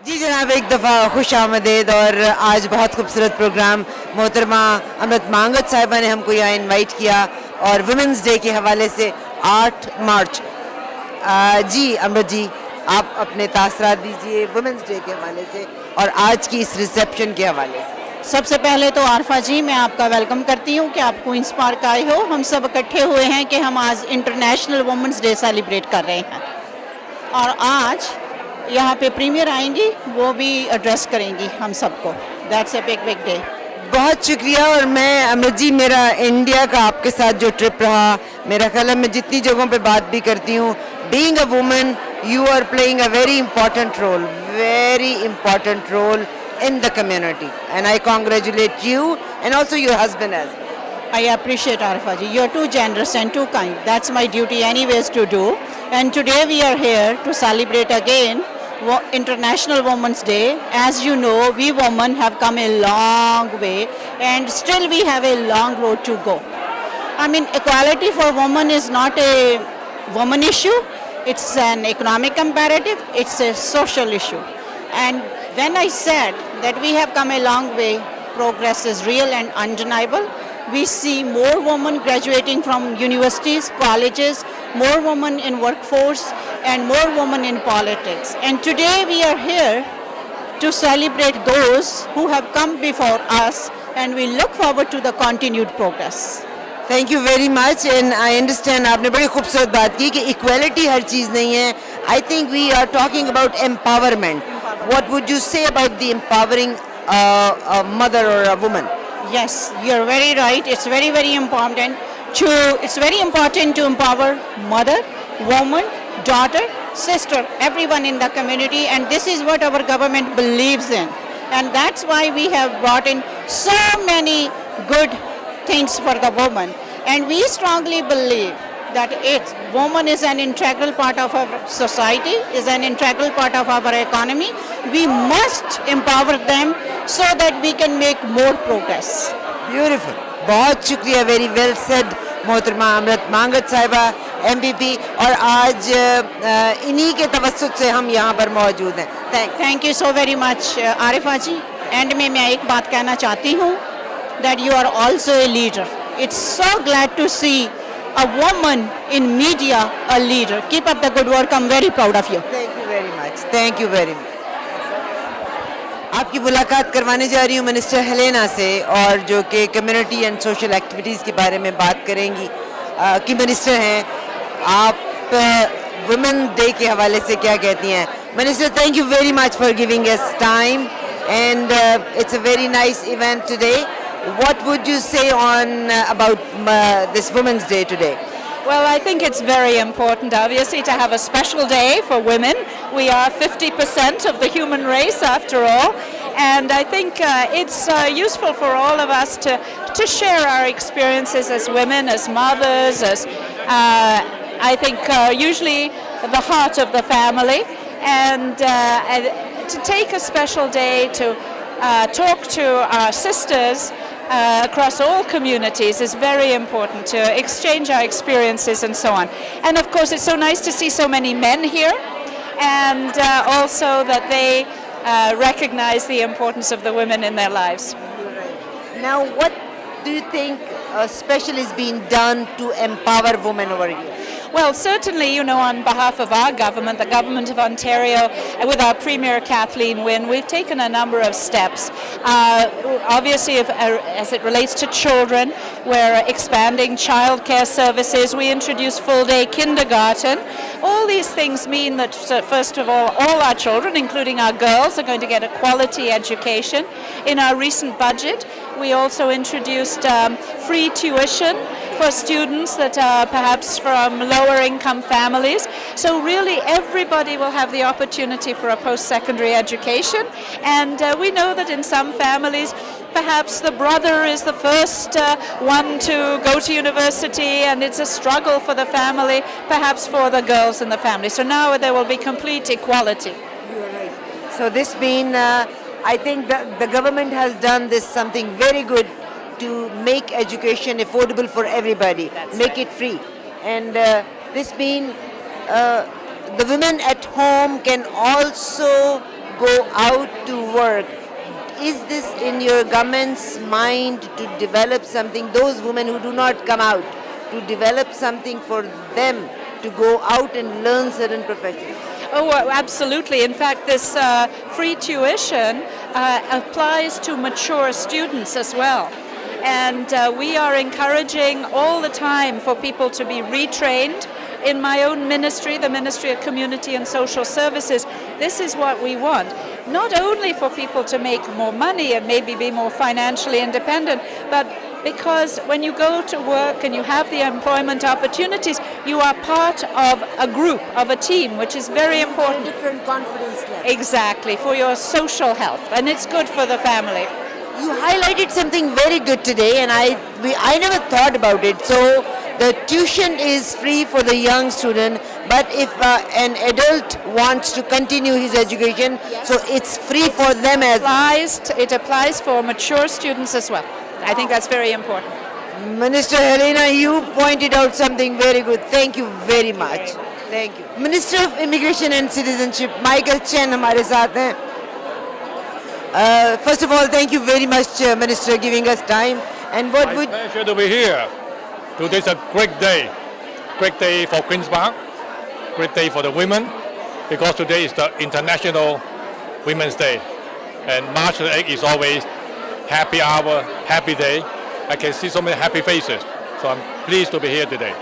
जी जनाब, एक दफ़ा खुश आमदेद। और आज बहुत खूबसूरत प्रोग्राम मोहतरमा अमृत मांगत साहिबा ने हमको यहाँ इनवाइट किया और वुमेंस डे के हवाले से 8 मार्च। जी अमृत जी, आप अपने तासरात दीजिए वुमेंस डे के हवाले से और आज की इस रिसेप्शन के हवाले से। सबसे पहले तो आरफा जी, मैं आपका वेलकम करती हूँ कि आप क्वींस पार्क आए हो। हम सब इकट्ठे हुए हैं कि हम आज इंटरनेशनल वुमेंस डे सेलिब्रेट कर रहे हैं और आज यहाँ पे प्रीमियर आएंगी, वो भी एड्रेस करेंगी हम सबको। That's a big big day. बहुत शुक्रिया। और मैं अमृत जी, मेरा इंडिया का आपके साथ जो ट्रिप रहा, मेरा ख्याल है मैं जितनी जगहों पे बात भी करती हूँ, being a woman you are playing a very important role in the community, and I congratulate you and also your husband as well. I appreciate Arfa ji. You're too generous and too kind. That's my duty anyways to do. And today we are here to celebrate again International Women's Day. As you know, we women have come a long way and still we have a long road to go. I mean, equality for women is not a woman issue. It's an economic imperative. It's a social issue. And when I said that we have come a long way, progress is real and undeniable. We see more women graduating from universities, colleges, more women in workforce, and more women in politics. And today we are here to celebrate those who have come before us, and we look forward to the continued progress. Thank you very much. And I understand, आपने बड़ी खूबसूरत बात की कि equality हर चीज़ नहीं है। I think we are talking about empowerment. What would you say about the empowering a mother और a woman? Yes, you're very right. It's very, very important to empower mother, woman, daughter, sister, everyone in the community, and this is what our government believes in. And that's why we have brought in so many good things for the woman. And we strongly believe that woman is an integral part of our society, is an integral part of our economy. We must empower them so that we can make more progress. Beautiful, बहुत शुक्रिया। Very well said मोहतरमा अमृत मांगत साहिबा MPP. और आज इन्हीं के तवस्सुत से हम यहाँ पर मौजूद हैं। Thank you so very much Arifa ji. And में मैं एक बात कहना चाहती हूँ that you are also a leader. It's so glad to see a woman in media, a leader. Keep up the good work. I'm very proud of you. Thank you very much. Thank you very much. आपकी मुलाकात करवाने जा रही हूँ minister Helena से, और जो कि कम्युनिटी एंड सोशल एक्टिविटीज़ के बारे में बात करेंगी। कि मिनिस्टर हैं आप, वुमेन डे के हवाले से क्या कहती हैं? Minister, thank you very much for giving us time and it's a very nice event today. What would you say on about this Women's Day today? Well, I think it's very important, obviously, to have a special day for women. We are 50% of the human race, after all, and I think it's useful for all of us to share our experiences as women, as mothers, as I think usually the heart of the family, and to take a special day to talk to our sisters across all communities is very important, to exchange our experiences and so on. And of course it's so nice to see so many men here, and also that they recognize the importance of the women in their lives. Now, what do you think special is being done to empower women over here? Well, certainly, you know, on behalf of our government, the government of Ontario, with our Premier Kathleen Wynne, we've taken a number of steps. Obviously, as it relates to children, we're expanding childcare services. We introduced full-day kindergarten. All these things mean that, first of all our children, including our girls, are going to get a quality education. In our recent budget, we also introduced free tuition for students that are perhaps from lower income families. So really everybody will have the opportunity for a post-secondary education. And we know that in some families perhaps the brother is the first one to go to university, and it's a struggle for the family, perhaps for the girls in the family. So now there will be complete equality. You're right. So this means I think that the government has done this something very good to make education affordable for everybody. Make it free. And this means the women at home can also go out to work. Is this in your government's mind to develop something, those women who do not come out, to develop something for them to go out and learn certain professions? Oh, absolutely. In fact, this free tuition applies to mature students as well. And we are encouraging all the time for people to be retrained. In my own ministry, the Ministry of Community and Social Services, this is what we want. Not only for people to make more money and maybe be more financially independent, but because when you go to work and you have the employment opportunities, you are part of a group, of a team, which is very important. Different confidence level. Exactly, for your social health, and it's good for the family. You highlighted something very good today, and I never thought about it. So the tuition is free for the young student, but if an adult wants to continue his education, so it's free for them as well. It applies for mature students as well. I think that's very important. Minister Helena, you pointed out something very good. Thank you very much. Thank you. Minister of Immigration and Citizenship, Michael Chen, हमारे साथ हैं. First of all, thank you very much, Minister, giving us time. And what would pleasure to be here. Today is a great day for Queen's Park, great day for the women, because today is the International Women's Day, and March the 8th is always happy hour, happy day. I can see so many happy faces, so I'm pleased to be here today.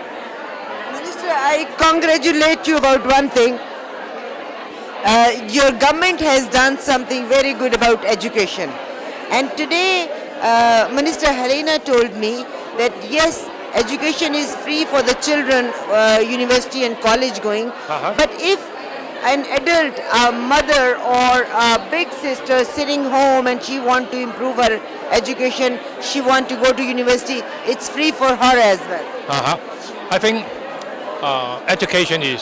Minister, I congratulate you about one thing. Your government has done something very good about education. And today, Minister Helena told me that yes, education is free for the children, university and college going. But if an adult, a mother or a big sister sitting home and she want to improve her education, she want to go to university, it's free for her as well. I think education is,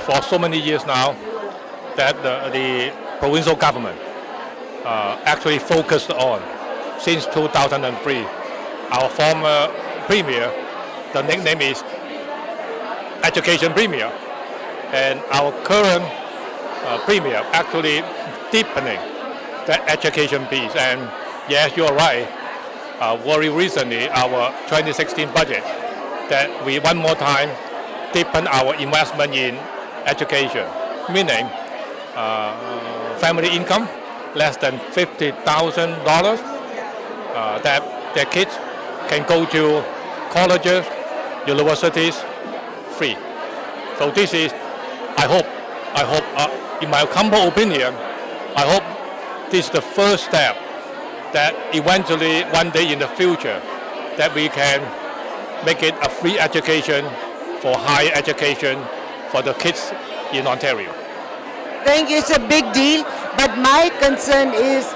for so many years now, that the provincial government actually focused on since 2003. Our former premier, the nickname is Education Premier, and our current premier actually deepening that education piece. And yes, you're right. Very recently, our 2016 budget, that we one more time deepen our investment in education, meaning family income less than $50,000, that their kids can go to colleges, universities free. So this is, I hope, in my humble opinion, I hope this is the first step that eventually one day in the future that we can make it a free education for higher education for the kids in Ontario. Thank you, it's a big deal, but my concern is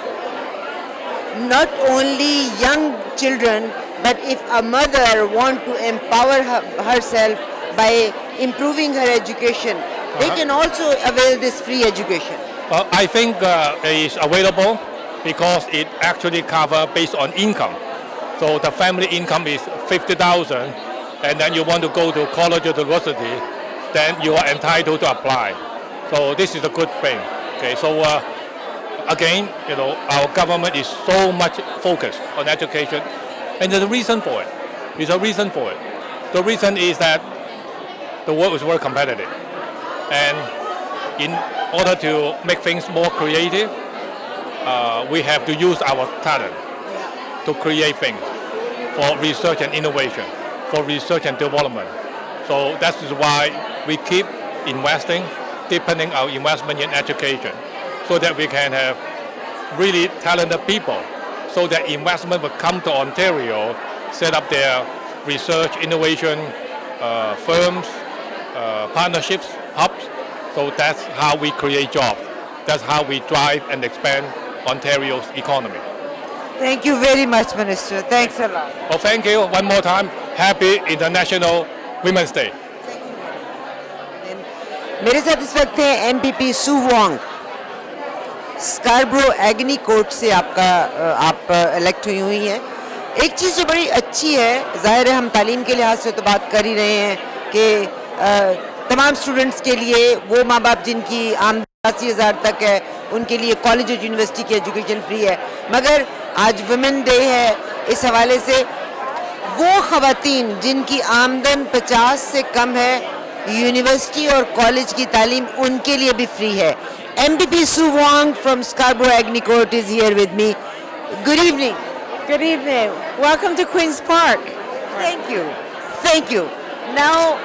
not only young children, but if a mother want to empower herself by improving her education, they can also avail this free education. I think it is available because it actually covers based on income. So the family income is $50,000, and then you want to go to college or university, then you are entitled to apply. So this is a good thing. Okay, so again, our government is so much focused on education, and there's a reason for it. The reason is that the world is very competitive, and in order to make things more creative, we have to use our talent to create things for research and innovation, for research and development. So that is why we keep investing, deepening our investment in education, so that we can have really talented people, so that investment will come to Ontario, set up their research, innovation firms, partnerships, hubs. So that's how we create jobs. That's how we drive and expand Ontario's economy. Thank you very much, Minister. Thanks a lot. Well, thank you one more time. Happy International Women's Day. मेरे साथ इस वक्त हैं MPP सू Wong, Scarborough एग्नी court से आप elect हुई हैं. एक चीज़ जो बड़ी अच्छी है, ज़ाहिर है हम तालीम के लिहाज से तो बात कर ही रहे हैं कि तमाम स्टूडेंट्स के लिए वो माँ बाप जिनकी आमदनी 80,000 तक है, उनके लिए कॉलेज और यूनिवर्सिटी की एजुकेशन फ्री है। मगर आज वुमेन डे है, इस हवाले से वो ख़वातीन जिनकी आमदन 50 से कम है, यूनिवर्सिटी और कॉलेज की तालीम उनके लिए भी फ्री है। MPP Sue Wong from Scarborough Agni Court is here with me. Good evening. Good evening. Welcome to Queen's Park. Thank you. Thank you. Now,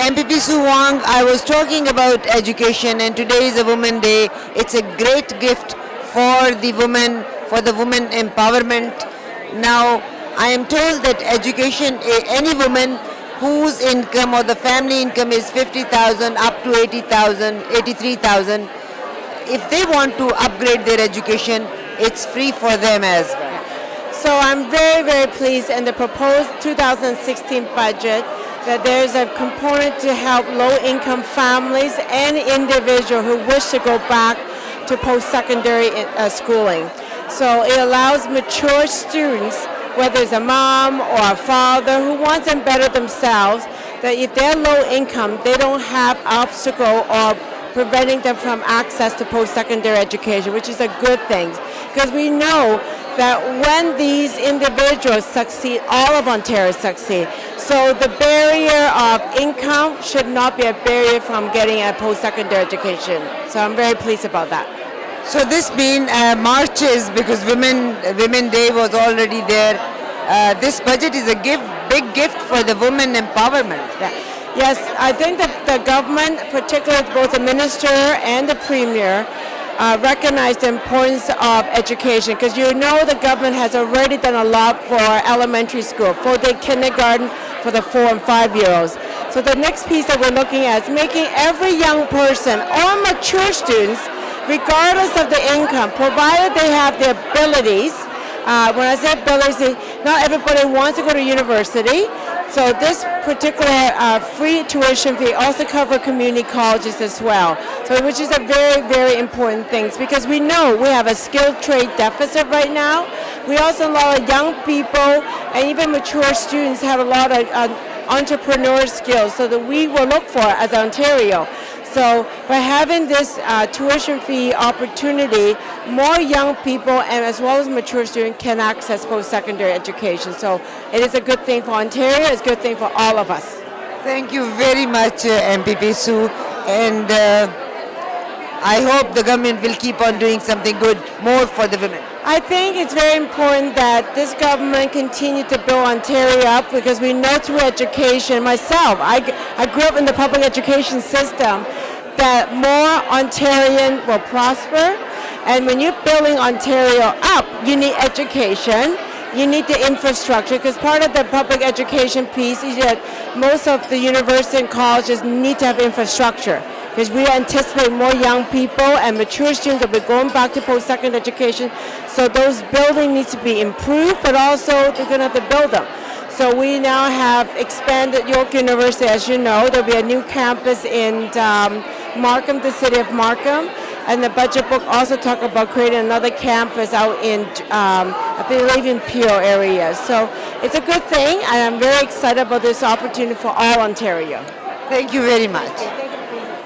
MPP Sue Wong, I was talking about education, and today is a Women Day. It's a great gift for the women, for the women empowerment. Now, I am told that education, any woman whose income or the family income is 50,000 up to 80,000, 83,000, if they want to upgrade their education, it's free for them as well. So I'm very, very pleased in the proposed 2016 budget that there's a component to help low-income families and individuals who wish to go back to post-secondary schooling. So it allows mature students, whether it's a mom or a father who wants to better themselves, that if they're low income, they don't have obstacle or preventing them from access to post-secondary education, which is a good thing. Because we know that when these individuals succeed, all of Ontario succeed. So the barrier of income should not be a barrier from getting a post-secondary education. So I'm very pleased about that. So this means marches, because Women Day was already there. This budget is a big gift for the women empowerment. Yeah. Yes, I think that the government, particularly both the minister and the premier, recognize the importance of education, because you know the government has already done a lot for elementary school, for the kindergarten, for the 4 and 5-year-olds. So the next piece that we're looking at is making every young person or mature students, regardless of the income, provided they have the abilities. When I say abilities, not everybody wants to go to university. So this particular free tuition fee also covers community colleges as well. So which is a very, very important thing, because we know we have a skilled trade deficit right now. We also, a lot of young people and even mature students have a lot of entrepreneur skills, so that we will look for as Ontario. So by having this tuition fee opportunity, more young people and as well as mature students can access post-secondary education. So it is a good thing for Ontario, it's a good thing for all of us. Thank you very much, MPP Sue, and I hope the government will keep on doing something good more for the women. I think it's very important that this government continue to build Ontario up, because we know through education, myself, I grew up in the public education system, that more Ontarian will prosper. And when you're building Ontario up, you need education, you need the infrastructure, because part of the public education piece is that most of the universities and colleges need to have infrastructure. Because we anticipate more young people and mature students will be going back to post-secondary education. So those buildings need to be improved, but also they're going to have to build them. So we now have expanded York University, as you know. There'll be a new campus in Markham, the city of Markham. And the budget book also talk about creating another campus out in, I believe, in Peel area. So it's a good thing, and I'm very excited about this opportunity for all Ontario. Thank you very much.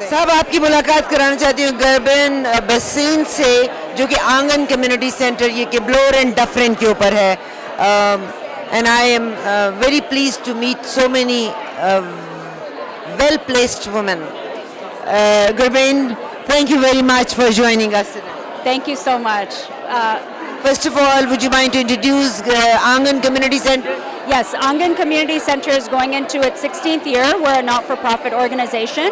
साहब, आपकी मुलाकात कराना चाहती हूँ गर्बन बसीन से, जो कि आंगन कम्युनिटी सेंटर ये के ब्लोर एंड डफरिन के ऊपर है. And I am very pleased to meet so many well-placed women. Gurbain, thank you very much for joining us today. Thank you so much. First of all, would you mind to introduce Angan Community Center? Yes, Angan Community Center is going into its 16th year. We're a not-for-profit organization.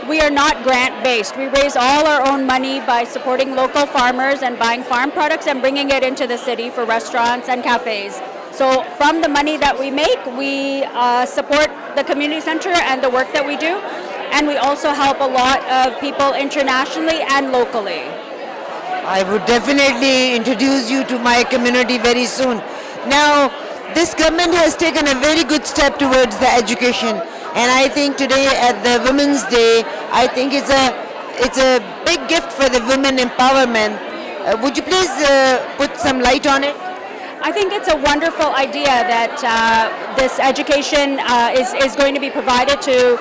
We are not grant-based. We raise all our own money by supporting local farmers and buying farm products and bringing it into the city for restaurants and cafes. So from the money that we make, we support the community center and the work that we do. And we also help a lot of people internationally and locally. I would definitely introduce you to my community very soon. Now, this government has taken a very good step towards the education. And I think today at the Women's Day, I think it's a big gift for the women empowerment. Would you please put some light on it? I think it's a wonderful idea that this education is going to be provided to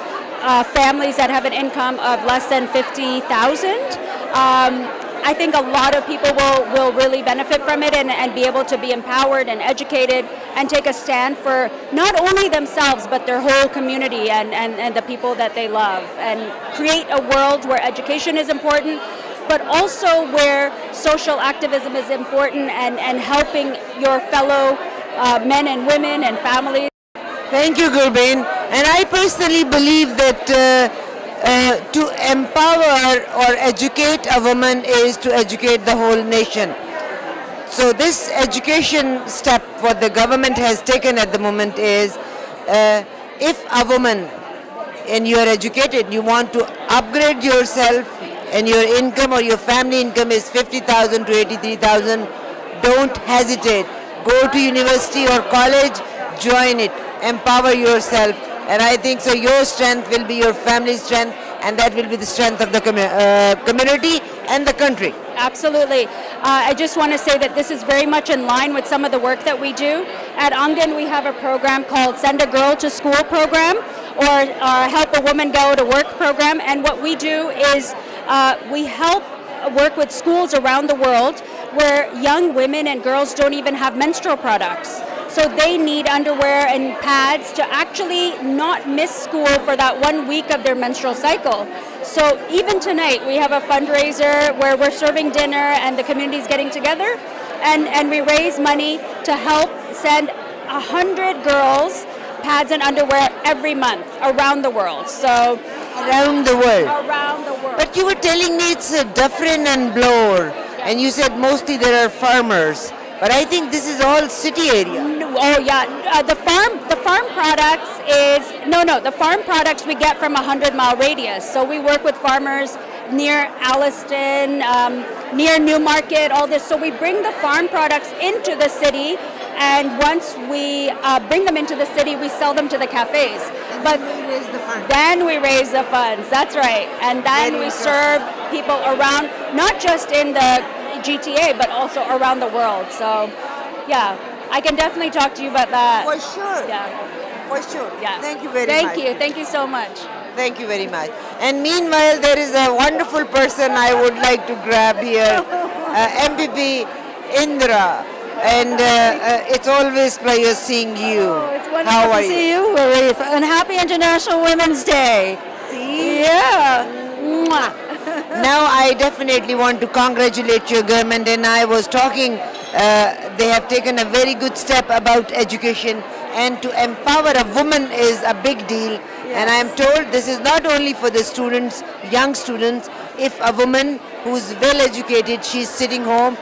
families that have an income of less than $50,000. I think a lot of people will really benefit from it and be able to be empowered and educated and take a stand for not only themselves but their whole community and the people that they love, and create a world where education is important, but also where social activism is important and helping your fellow men and women and families. Thank you, Gurbin. And I personally believe that to empower or educate a woman is to educate the whole nation. So this education step what the government has taken at the moment is, if a woman and you are educated, you want to upgrade yourself and your income or your family income is 50,000 to 83,000, don't hesitate. Go to university or college, join it, empower yourself. And I think so your strength will be your family's strength, and that will be the strength of the community and the country. Absolutely. I just want to say that this is very much in line with some of the work that we do. At Angan, we have a program called Send a Girl to School program, or Help a Woman Go to Work program. And what we do is we help work with schools around the world where young women and girls don't even have menstrual products. So they need underwear and pads to actually not miss school for that 1 week of their menstrual cycle. So even tonight we have a fundraiser where we're serving dinner and the community's getting together, and we raise money to help send 100 girls pads and underwear every month around the world. So around the world. Around the world. But you were telling me it's Dufferin and Bloor, and you said mostly there are farmers. But I think this is all city area. Oh yeah, the farm products is the farm products we get from a 100-mile radius. So we work with farmers near Alliston, near Newmarket, all this. So we bring the farm products into the city, and once we bring them into the city, we sell them to the cafes. But then we raise the funds. That's right, and then we serve people around, not just in the GTA, but also around the world. So, yeah, I can definitely talk to you about that. For sure. Yeah. For sure. Yeah. Thank you very much. Thank you so much. Thank you very much. And meanwhile, there is a wonderful person I would like to grab here, MPP Indra. And it's always pleasure seeing you. Oh, it's wonderful How are to see you, Arif. And happy International Women's Day. See? Yeah. Mwah. Now I definitely want to congratulate your government, and I was talking, they have taken a very good step about education, and to empower a woman is a big deal. Yes. And I am told this is not only for the students, young students. If a woman who's well educated, she's sitting home,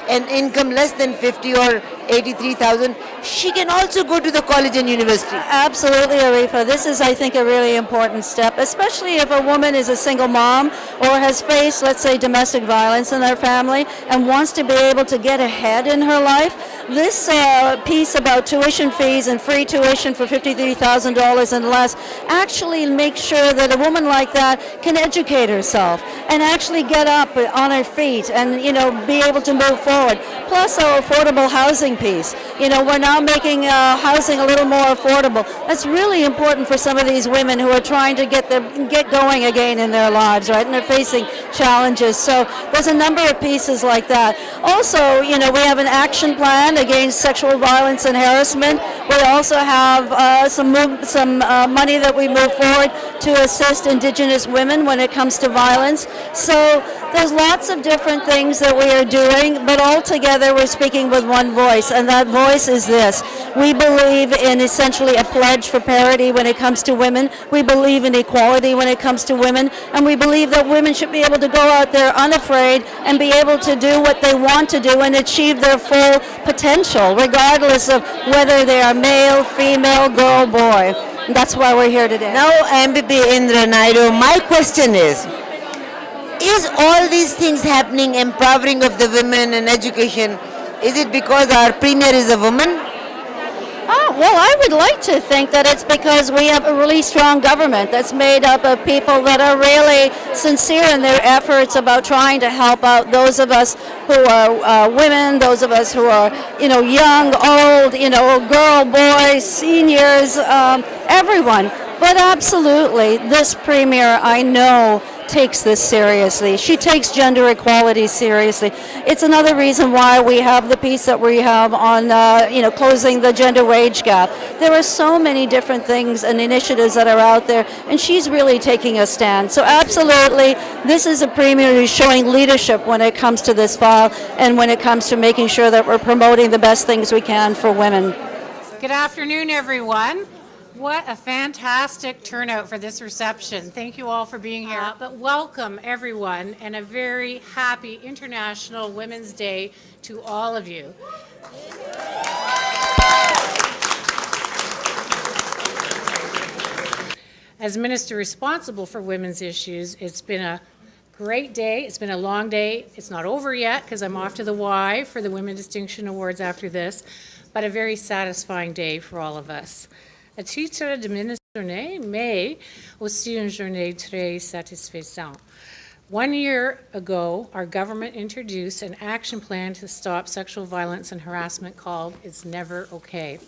an income less than 50 or 83,000, she can also go to the college and university. Absolutely, Arifa. This is, I think, a really important step, especially if a woman is a single mom or has faced, let's say, domestic violence in their family and wants to be able to get ahead in her life. This piece about tuition fees and free tuition for $53,000 and less actually makes sure that a woman like that can educate herself and actually get up on her feet and, be able to move forward. Plus our affordable housing piece. We're now making housing a little more affordable. That's really important for some of these women who are trying to get going again in their lives, right? And they're facing challenges. So there's a number of pieces like that. Also, we have an action plan against sexual violence and harassment. We also have some money that we move forward to assist Indigenous women when it comes to violence. So there's lots of different things that we are doing, but all together we're speaking with one voice, and that voice is this. We believe in essentially a pledge for parity when it comes to women. We believe in equality when it comes to women, and we believe that women should be able to go out there unafraid and be able to do what they want to do and achieve their full potential, regardless of whether they are male, female, girl, boy. And that's why we're here today. Now, MPP Indra Naidu, my question is all these things happening, empowering of the women and education, is it because our premier is a woman? Well, I would like to think that it's because we have a really strong government that's made up of people that are really sincere in their efforts about trying to help out those of us who are women, those of us who are, young, old, girl, boy, seniors, everyone. But absolutely, this premier, I know, takes this seriously. She takes gender equality seriously. It's another reason why we have the piece that we have on, closing the gender wage gap. There are so many different things and initiatives that are out there, and she's really taking a stand. So absolutely, this is a premier who's showing leadership when it comes to this file and when it comes to making sure that we're promoting the best things we can for women. Good afternoon, everyone. What a fantastic turnout for this reception. Thank you all for being here. But welcome, everyone, and a very happy International Women's Day to all of you. As Minister responsible for women's issues, it's been a great day. It's been a long day. It's not over yet because I'm off to the Y for the Women Distinction Awards after this, but a very satisfying day for all of us. À titre de ministre, mais aussi une journée très satisfaisante. 1 year ago, our government introduced an action plan to stop sexual violence and harassment called It's Never Okay.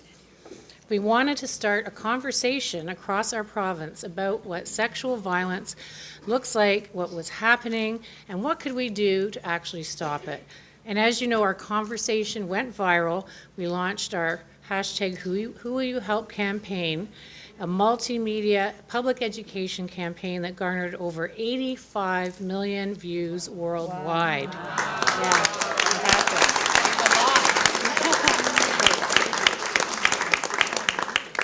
We wanted to start a conversation across our province about what sexual violence looks like, what was happening, and what could we do to actually stop it. And as you know, our conversation went viral. We launched our hashtag Who Will You Help campaign, a multimedia public education campaign that garnered over 85 million views worldwide. Wow. Yeah, fantastic.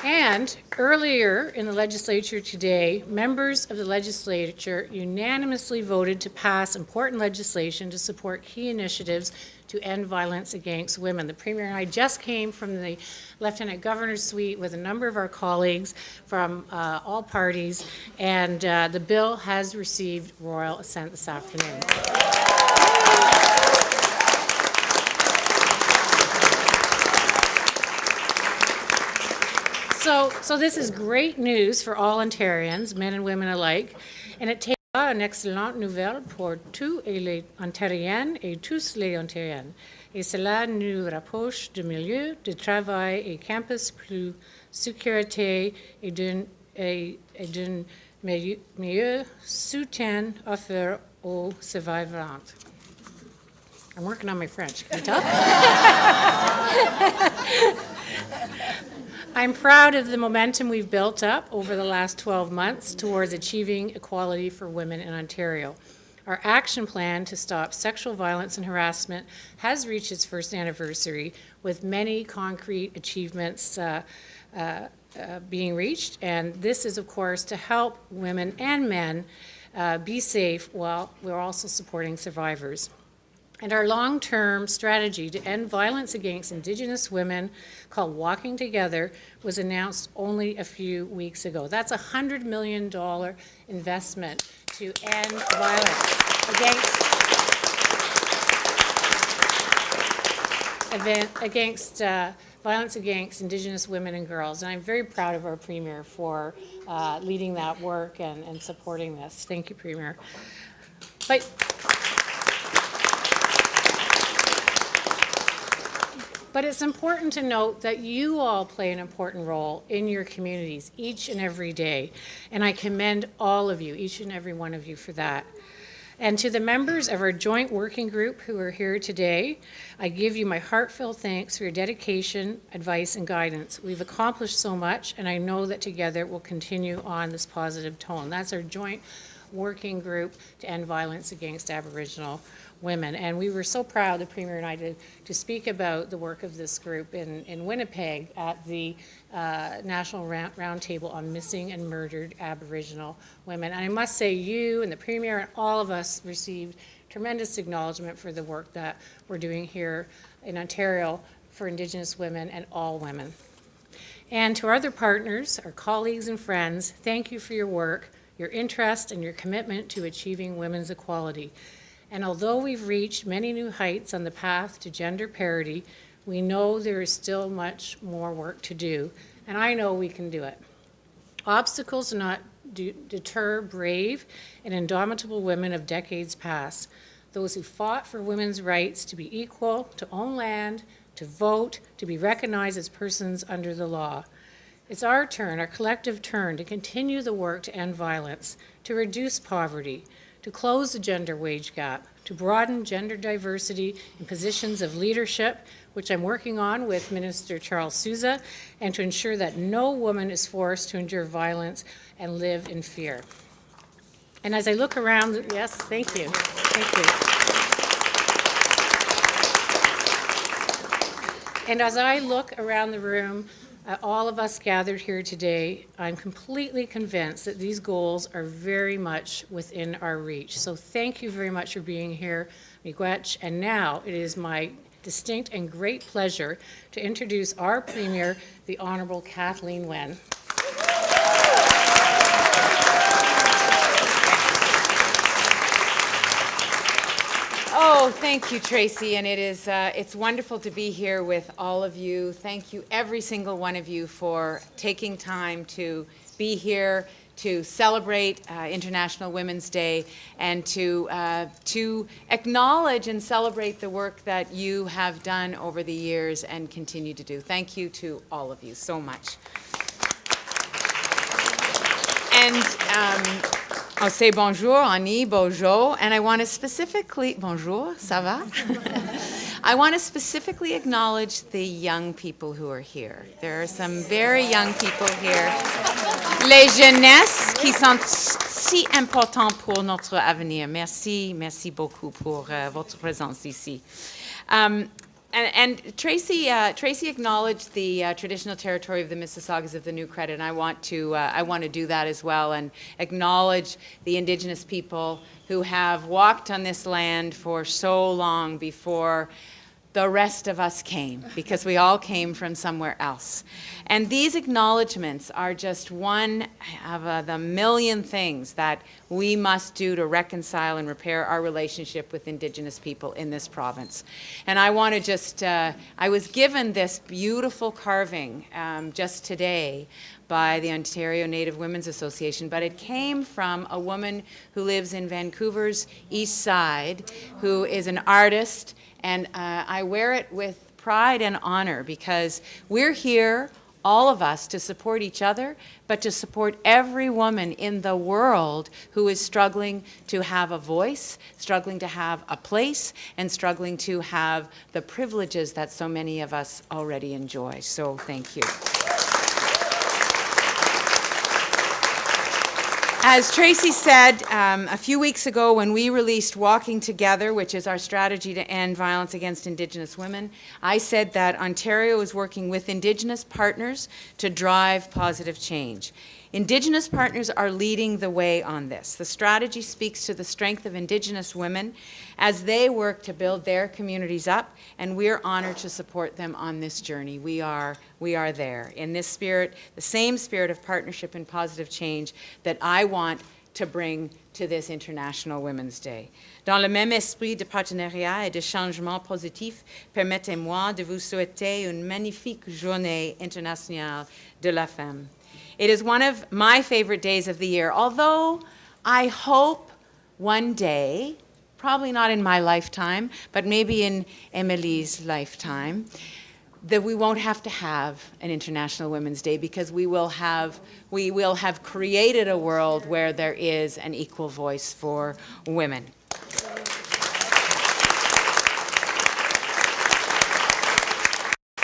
And earlier in the legislature today, members of the legislature unanimously voted to pass important legislation to support key initiatives to end violence against women. The Premier and I just came from the Lieutenant Governor's suite with a number of our colleagues from all parties, and the bill has received royal assent this afternoon. So this is great news for all Ontarians, men and women alike, and it takes une excellente nouvelle pour tous les Ontariennes et tous les Ontariennes. Et cela nous rapproche de milieux de travail et campus plus sécurité et d'un meilleur soutien offert aux survivantes. I'm working on my French, can you tell? I'm proud of the momentum we've built up over the last 12 months towards achieving equality for women in Ontario. Our action plan to stop sexual violence and harassment has reached its first anniversary with many concrete achievements being reached, and this is of course to help women and men be safe while we're also supporting survivors. And our long-term strategy to end violence against Indigenous women, called Walking Together, was announced only a few weeks ago. That's a $100 million investment to end violence violence against Indigenous women and girls. And I'm very proud of our Premier for leading that work and supporting this. Thank you, Premier. But it's important to note that you all play an important role in your communities each and every day. And I commend all of you, each and every one of you, for that. And to the members of our joint working group who are here today, I give you my heartfelt thanks for your dedication, advice, and guidance. We've accomplished so much, and I know that together we'll continue on this positive tone. That's our joint working group to end violence against Aboriginal women. And we were so proud, the Premier and I, to speak about the work of this group in Winnipeg at the National Roundtable on Missing and Murdered Aboriginal Women. And I must say, you and the Premier and all of us received tremendous acknowledgement for the work that we're doing here in Ontario for Indigenous women and all women. And to our other partners, our colleagues and friends, thank you for your work, your interest, and your commitment to achieving women's equality. And although we've reached many new heights on the path to gender parity, we know there is still much more work to do, and I know we can do it. Obstacles do not deter brave and indomitable women of decades past, those who fought for women's rights to be equal, to own land, to vote, to be recognized as persons under the law. It's our turn, our collective turn, to continue the work to end violence, to reduce poverty, to close the gender wage gap, to broaden gender diversity in positions of leadership, which I'm working on with Minister Charles Sousa, and to ensure that no woman is forced to endure violence and live in fear. And as I look around, yes, thank you. And as I look around the room, all of us gathered here today, I'm completely convinced that these goals are very much within our reach. So thank you very much for being here, Miigwech. And now it is my distinct and great pleasure to introduce our Premier, the Honourable Kathleen Wynne. Oh, thank you, Tracy, and it's wonderful to be here with all of you. Thank you, every single one of you, for taking time to be here to celebrate International Women's Day and to acknowledge and celebrate the work that you have done over the years and continue to do. Thank you to all of you so much. And I'll say bonjour, Annie, bonjour, and I want to specifically, bonjour, ça va? I want to specifically acknowledge the young people who are here. There are some very young people here. Les jeunesses qui sont si importants pour notre avenir. Merci, merci beaucoup pour votre présence ici. And Tracy acknowledged the traditional territory of the Mississaugas of the New Credit, and I want to do that as well and acknowledge the Indigenous people who have walked on this land for so long before the rest of us came, because we all came from somewhere else. And these acknowledgements are just one of the million things that we must do to reconcile and repair our relationship with Indigenous people in this province. And I want to just, I was given this beautiful carving just today by the Ontario Native Women's Association, but it came from a woman who lives in Vancouver's East Side, who is an artist, and I wear it with pride and honor because we're here, all of us, to support each other, but to support every woman in the world who is struggling to have a voice, struggling to have a place, and struggling to have the privileges that so many of us already enjoy. So thank you. As Tracy said, a few weeks ago when we released Walking Together, which is our strategy to end violence against Indigenous women, I said that Ontario is working with Indigenous partners to drive positive change. Indigenous partners are leading the way on this. The strategy speaks to the strength of Indigenous women as they work to build their communities up, and we're honored to support them on this journey. We are there. In this spirit, the same spirit of partnership and positive change that I want to bring to this International Women's Day. Dans le même esprit de partenariat et de changement positif, permettez-moi de vous souhaiter une magnifique journée internationale de la femme. It is one of my favorite days of the year, although I hope one day, probably not in my lifetime, but maybe in Emily's lifetime, that we won't have to have an International Women's Day because we will have created a world where there is an equal voice for women.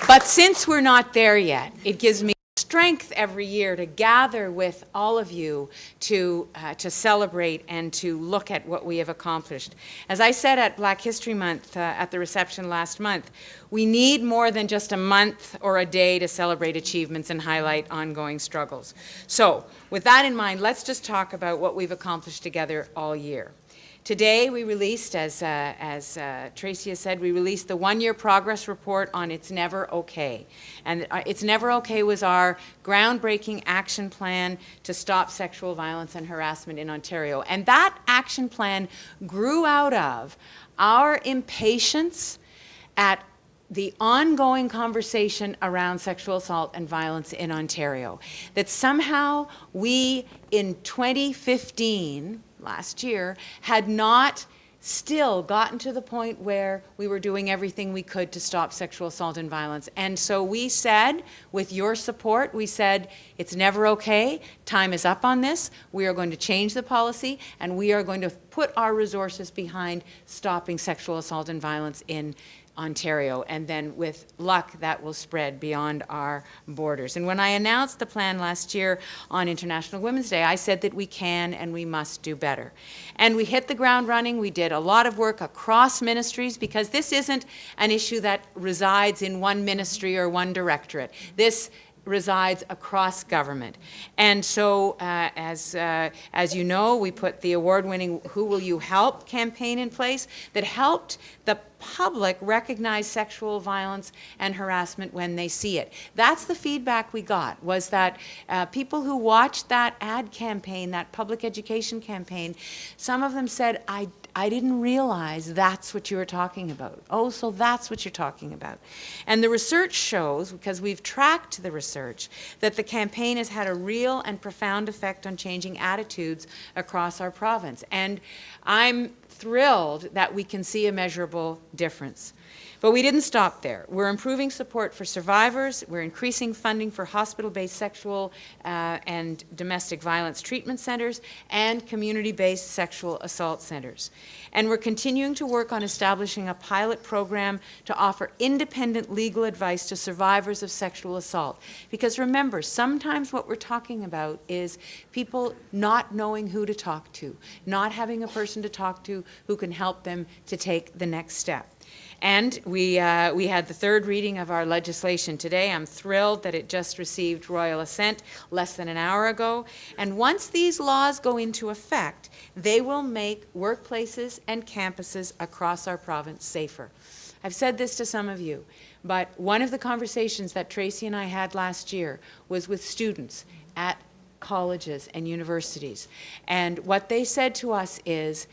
But since we're not there yet, it gives me strength every year to gather with all of you to celebrate and to look at what we have accomplished. As I said at Black History Month at the reception last month, we need more than just a month or a day to celebrate achievements and highlight ongoing struggles. So with that in mind, let's just talk about what we've accomplished together all year. Today we released, as Tracy has said, we released the one-year progress report on It's Never Okay. And It's Never Okay was our groundbreaking action plan to stop sexual violence and harassment in Ontario. And that action plan grew out of our impatience at the ongoing conversation around sexual assault and violence in Ontario. That somehow we, in 2015, last year, had not still gotten to the point where we were doing everything we could to stop sexual assault and violence. And so we said, with your support, we said, it's never okay, time is up on this, we are going to change the policy, and we are going to put our resources behind stopping sexual assault and violence in Ontario, and then with luck that will spread beyond our borders. And when I announced the plan last year on International Women's Day, I said that we can and we must do better. And we hit the ground running. We did a lot of work across ministries, because this isn't an issue that resides in one ministry or one directorate. This resides across government. And so, as you know, we put the award-winning Who Will You Help campaign in place that helped the public recognize sexual violence and harassment when they see it. That's the feedback we got, was that people who watched that ad campaign, that public education campaign, some of them said, I didn't realize that's what you were talking about. Oh, so that's what you're talking about. And the research shows, because we've tracked the research, that the campaign has had a real and profound effect on changing attitudes across our province. And I'm thrilled that we can see a measurable difference. But we didn't stop there. We're improving support for survivors. We're increasing funding for hospital-based sexual and domestic violence treatment centers and community-based sexual assault centers. And we're continuing to work on establishing a pilot program to offer independent legal advice to survivors of sexual assault. Because remember, sometimes what we're talking about is people not knowing who to talk to, not having a person to talk to who can help them to take the next step. And we had the third reading of our legislation today. I'm thrilled that it just received royal assent less than an hour ago. And once these laws go into effect, they will make workplaces and campuses across our province safer. I've said this to some of you, but one of the conversations that Tracy and I had last year was with students at colleges and universities. And what they said to us is,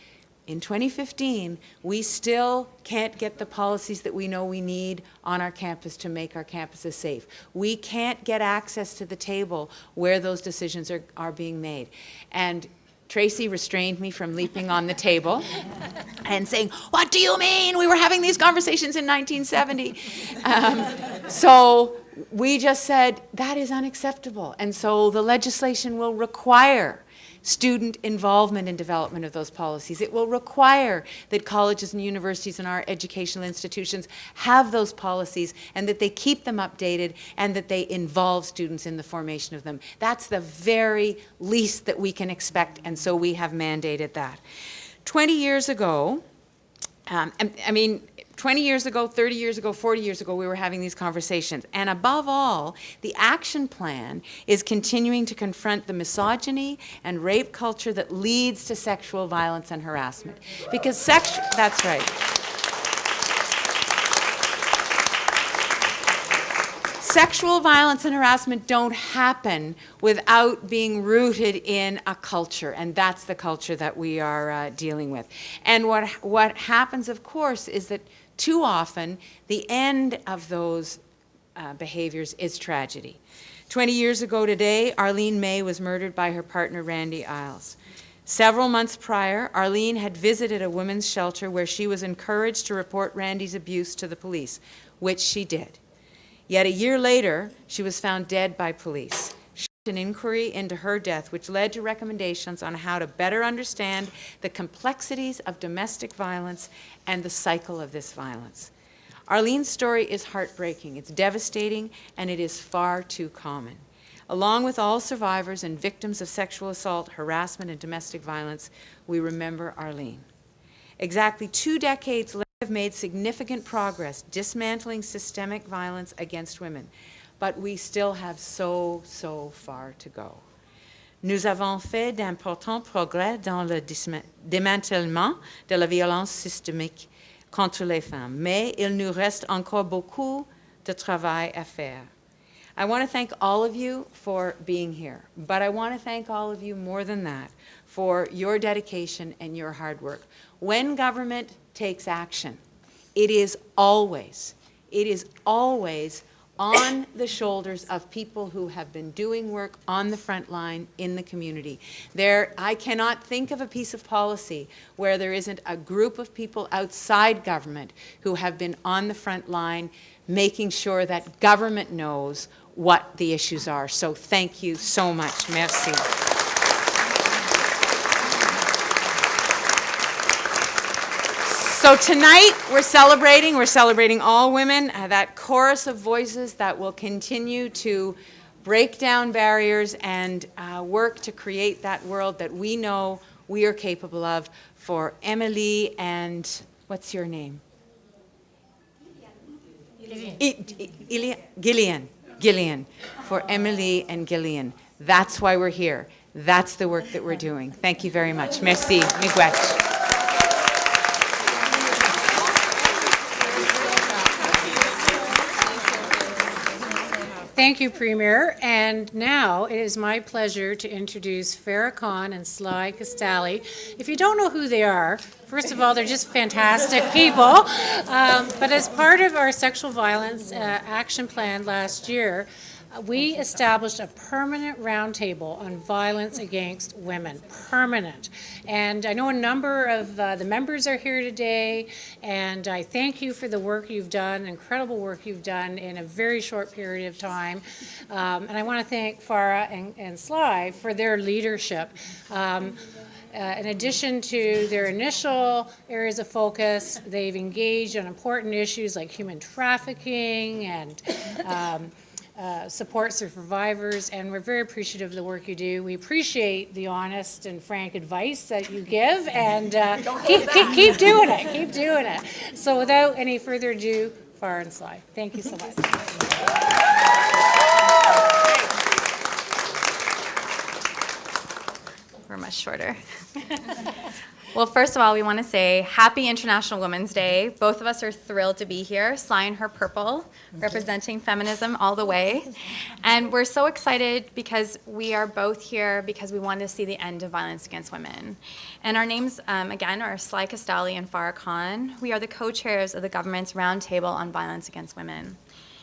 in 2015, we still can't get the policies that we know we need on our campus to make our campuses safe. We can't get access to the table where those decisions are being made. And Tracy restrained me from leaping on the table and saying, "What do you mean? We were having these conversations in 1970. So we just said, that is unacceptable. And so the legislation will require student involvement in development of those policies. It will require that colleges and universities and our educational institutions have those policies, and that they keep them updated, and that they involve students in the formation of them. That's the very least that we can expect, and so we have mandated that. 20 years ago, 20 years ago, 30 years ago, 40 years ago, we were having these conversations. And above all, the action plan is continuing to confront the misogyny and rape culture that leads to sexual violence and harassment. Because that's right. Sexual violence and harassment don't happen without being rooted in a culture, and that's the culture that we are dealing with. And what happens, of course, is that too often the end of those behaviors is tragedy. 20 years ago today, Arlene May was murdered by her partner, Randy Isles. Several months prior, Arlene had visited a women's shelter where she was encouraged to report Randy's abuse to the police, which she did. Yet a year later, she was found dead by police. An inquiry into her death, which led to recommendations on how to better understand the complexities of domestic violence and the cycle of this violence. Arlene's story is heartbreaking, it's devastating, and it is far too common. Along with all survivors and victims of sexual assault, harassment, and domestic violence, we remember Arlene. Exactly 2 decades later, we have made significant progress dismantling systemic violence against women. But we still have so far to go. Nous avons fait d'importants progrès dans le démantèlement de la violence systémique contre les femmes, mais il nous reste encore beaucoup de travail à faire. I want to thank all of you for being here, but I want to thank all of you more than that for your dedication and your hard work. When government takes action, it is always on the shoulders of people who have been doing work on the front line in the community. I cannot think of a piece of policy where there isn't a group of people outside government who have been on the front line making sure that government knows what the issues are. So thank you so much. Merci. So tonight we're celebrating all women, that chorus of voices that will continue to break down barriers and work to create that world that we know we are capable of for Emily and, what's your name? Gillian. For Emily and Gillian. That's why we're here. That's the work that we're doing. Thank you very much. Merci. Miigwech. Thank you, Premier. And now it is my pleasure to introduce Farah Khan and Sly Castelli. If you don't know who they are, first of all, they're just fantastic people. But as part of our sexual violence action plan last year, we established a permanent roundtable on violence against women, permanent. And I know a number of the members are here today, and I thank you for the work you've done, incredible work you've done in a very short period of time. And I want to thank Farah and Sly for their leadership. In addition to their initial areas of focus, they've engaged on important issues like human trafficking and support for survivors, and we're very appreciative of the work you do. We appreciate the honest and frank advice that you give, and keep doing it, keep doing it. So without any further ado, Farah and Sly, thank you so much. We're much shorter. Well, first of all, we want to say Happy International Women's Day. Both of us are thrilled to be here. Sly in her purple, representing feminism all the way. And we're so excited because we are both here because we want to see the end of violence against women. And our names, again, are Sly Castelli and Farah Khan. We are the co-chairs of the government's Roundtable on Violence Against Women.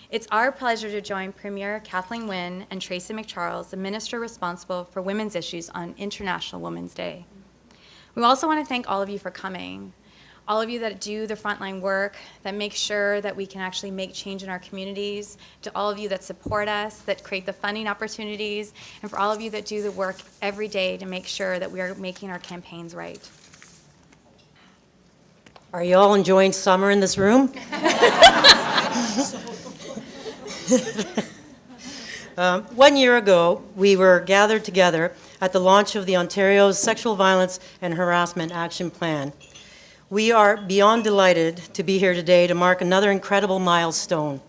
It's our pleasure to join Premier Kathleen Wynne and Tracy McCharles, the minister responsible for women's issues on International Women's Day. We also want to thank all of you for coming, all of you that do the frontline work, that make sure that we can actually make change in our communities, to all of you that support us, that create the funding opportunities, and for all of you that do the work every day to make sure that we are making our campaigns right. Are you all enjoying summer in this room? 1 year ago, we were gathered together at the launch of the Ontario's Sexual Violence and Harassment Action Plan. We are beyond delighted to be here today to mark another incredible milestone,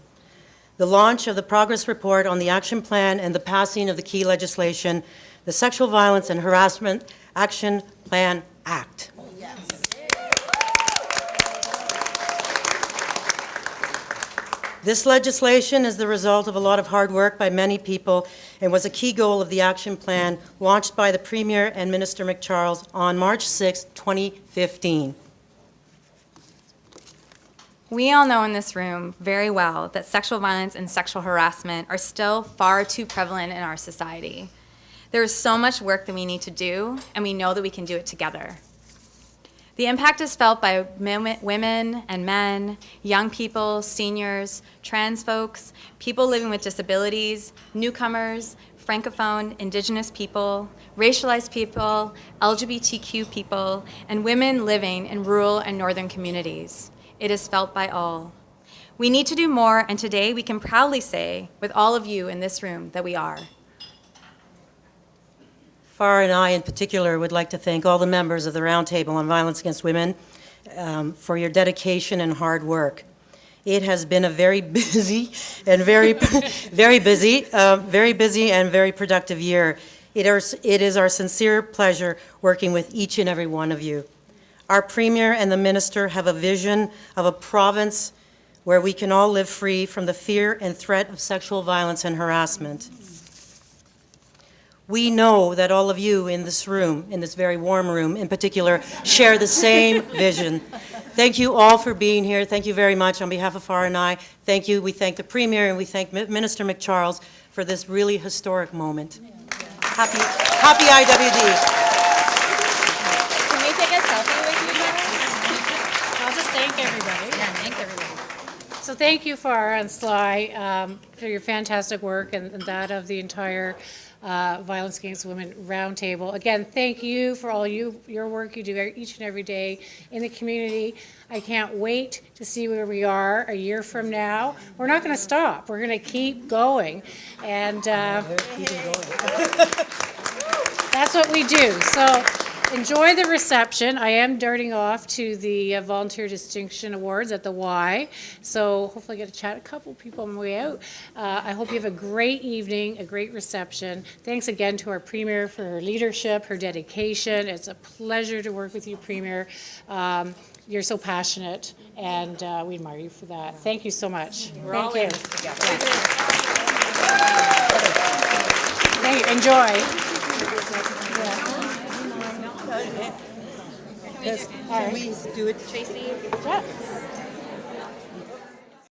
the launch of the progress report on the action plan and the passing of the key legislation, the Sexual Violence and Harassment Action Plan Act. This legislation is the result of a lot of hard work by many people and was a key goal of the action plan launched by the Premier and Minister McCharles on March 6, 2015. We all know in this room very well that sexual violence and sexual harassment are still far too prevalent in our society. There is so much work that we need to do, and we know that we can do it together. The impact is felt by women and men, young people, seniors, trans folks, people living with disabilities, newcomers, Francophone, Indigenous people, racialized people, LGBTQ people, and women living in rural and northern communities. It is felt by all. We need to do more, and today we can proudly say, with all of you in this room, that we are. Farah and I, in particular, would like to thank all the members of the Roundtable on Violence Against Women for your dedication and hard work. It has been a very busy and very busy and very productive year. It is our sincere pleasure working with each and every one of you. Our Premier and the Minister have a vision of a province where we can all live free from the fear and threat of sexual violence and harassment. We know that all of you in this room, in this very warm room in particular, share the same vision. Thank you all for being here. Thank you very much on behalf of Farah and I. Thank you. We thank the Premier and we thank Minister McCharles for this really historic moment. Happy IWD. Can we take a selfie with you guys? I'll just thank everybody. Yeah, thank everybody. So thank you, Farah and Sly, for your fantastic work and that of the entire Violence Against Women Roundtable. Again, thank you for all your work you do each and every day in the community. I can't wait to see where we are a year from now. We're not going to stop. We're going to keep going. And that's what we do. So enjoy the reception. I am darting off to the Volunteer Distinction Awards at the Y, so hopefully I get to chat a couple people on my way out. I hope you have a great evening, a great reception. Thanks again to our Premier for her leadership, her dedication. It's a pleasure to work with you, Premier. You're so passionate, and we admire you for that. Thank you so much. Thank you. Thank you. Enjoy. Yes, can we do it? Tracy? Yeah.